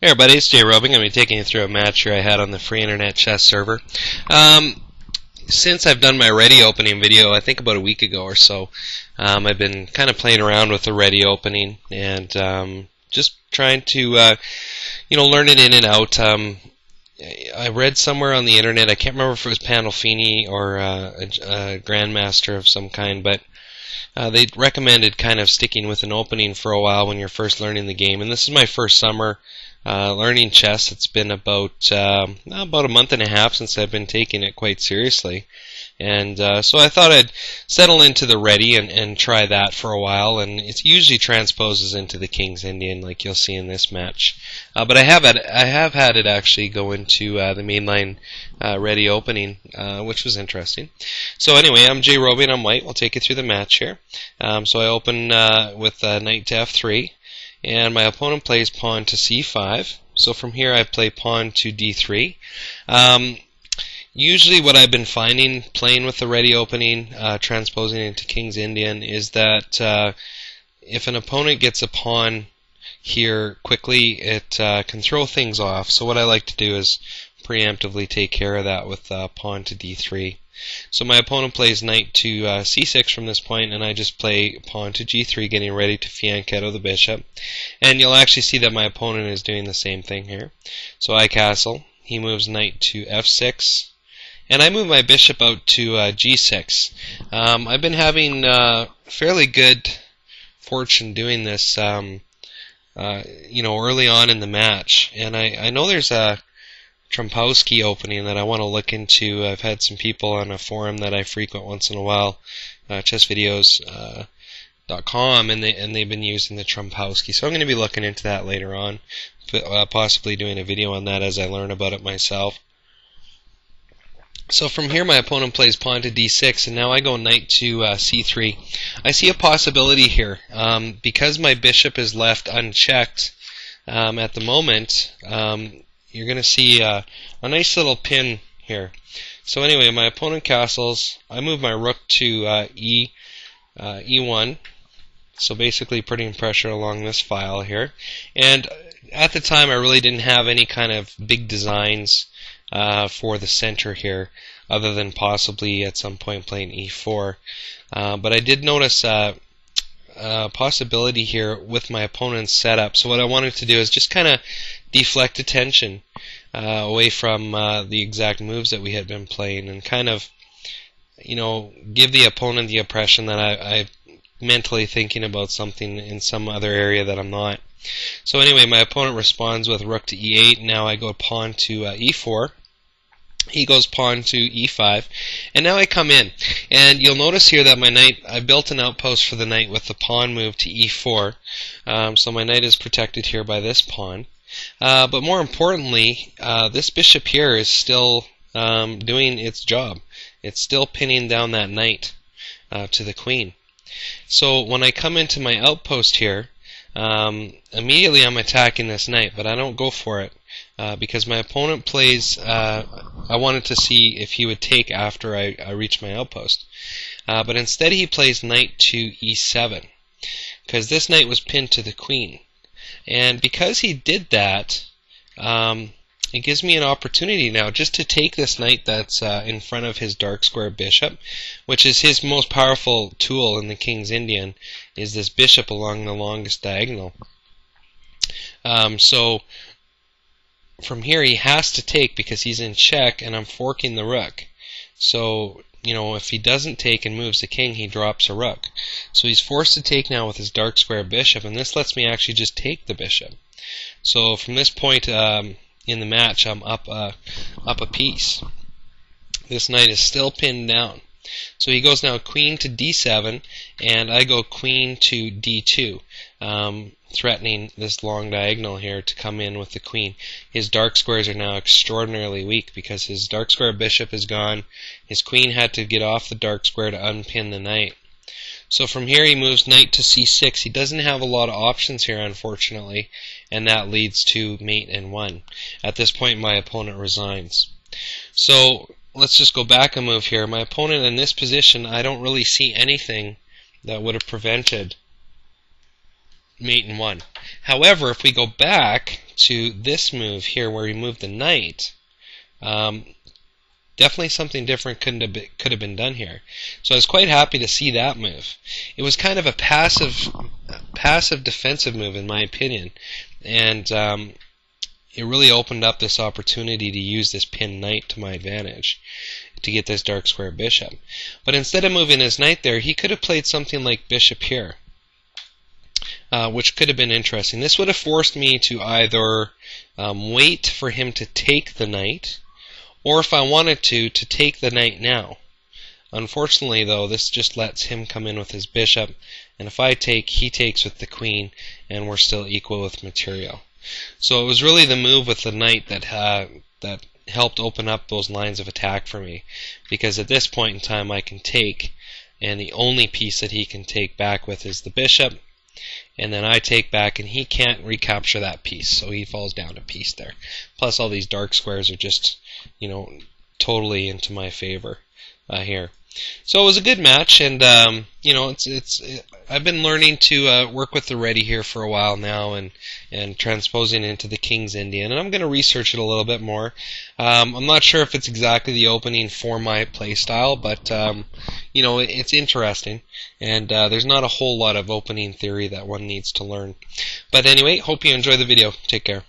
Hey everybody, it's jrobi. I'm going to be taking you through a match here I had on the free internet chess server. Since I've done my reti opening video, I think about a week ago or so, I've been kind of playing around with the reti opening and just trying to, learn it in and out. I read somewhere on the internet, I can't remember if it was Pandolfini or a grandmaster of some kind, but they recommended kind of sticking with an opening for a while when you're first learning the game. And this is my first summer learning chess. It's been about a month and a half since I've been taking it quite seriously. And so I thought I'd settle into the reti and try that for a while. And it usually transposes into the King's Indian, like you'll see in this match. But I have had it actually go into the mainline reti opening, which was interesting. So anyway, I'm jrobi and I'm white. We'll take you through the match here. So I open with knight to f3, and my opponent plays pawn to c5. So from here I play pawn to d3. Usually what I've been finding playing with the reti opening, transposing into King's Indian, is that if an opponent gets a pawn here quickly, it can throw things off. So what I like to do is preemptively take care of that with pawn to d3. So my opponent plays knight to c6 from this point, and I just play pawn to g3, getting ready to fianchetto the bishop. And you'll actually see that my opponent is doing the same thing here. So I castle, he moves knight to f6, and I move my bishop out to g6. I've been having fairly good fortune doing this, early on in the match. And I know there's a Tanteuschi opening that I want to look into. I've had some people on a forum that I frequent once in a while, chessvideos.com, and they've been using the Tanteuschi. So I'm going to be looking into that later on, possibly doing a video on that as I learn about it myself. So from here my opponent plays pawn to d6, and now I go knight to c3. I see a possibility here. Because my bishop is left unchecked at the moment, you're going to see a nice little pin here. So anyway, my opponent castles. I move my rook to e1. So basically putting pressure along this file here. And at the time I really didn't have any kind of big designs for the center here, other than possibly at some point playing e4. But I did notice a possibility here with my opponent's setup. So what I wanted to do is just kind of deflect attention away from the exact moves that we had been playing, and kind of, give the opponent the impression that I'm mentally thinking about something in some other area that I'm not. So anyway, my opponent responds with rook to e8. Now I go pawn to e4. He goes pawn to e5, and now I come in, and you'll notice here that my knight, I built an outpost for the knight with the pawn move to e4, so my knight is protected here by this pawn. But more importantly, this bishop here is still doing its job. It's still pinning down that knight to the queen. So when I come into my outpost here, immediately I'm attacking this knight, but I don't go for it. Because my opponent plays, I wanted to see if he would take after I reach my outpost. But instead he plays knight to e7, because this knight was pinned to the queen. And because he did that, it gives me an opportunity now just to take this knight that's in front of his dark square bishop, which is his most powerful tool in the King's Indian, is this bishop along the longest diagonal. So from here he has to take because he's in check and I'm forking the rook. So, if he doesn't take and moves the king, he drops a rook. So he's forced to take now with his dark square bishop, and this lets me actually just take the bishop. So from this point in the match, I'm up a piece. This knight is still pinned down. So he goes now queen to d7, and I go queen to d2, threatening this long diagonal here to come in with the queen. His dark squares are now extraordinarily weak because his dark square bishop is gone. His queen had to get off the dark square to unpin the knight. So from here he moves knight to c6. He doesn't have a lot of options here, unfortunately, and that leads to mate and 1. At this point my opponent resigns. So let's just go back a move here. My opponent in this position, I don't really see anything that would have prevented mate in one. However, if we go back to this move here where we move the knight, definitely something different could have been done here. So I was quite happy to see that move. It was kind of a passive defensive move in my opinion, and it really opened up this opportunity to use this pinned knight to my advantage to get this dark square bishop. But instead of moving his knight there, he could have played something like bishop here, which could have been interesting. This would have forced me to either wait for him to take the knight, or if I wanted to take the knight now. Unfortunately, though, this just lets him come in with his bishop, and if I take, he takes with the queen, and we're still equal with material. So it was really the move with the knight that helped open up those lines of attack for me, because at this point in time I can take, and the only piece that he can take back with is the bishop, and then I take back, and he can't recapture that piece, so he falls down a piece there. Plus all these dark squares are just, totally into my favor here. So it was a good match, and I've been learning to work with the reti here for a while now, and transposing into the King's Indian, and I'm going to research it a little bit more. I'm not sure if it's exactly the opening for my playstyle, but it's interesting, and there's not a whole lot of opening theory that one needs to learn. But anyway, hope you enjoy the video. Take care.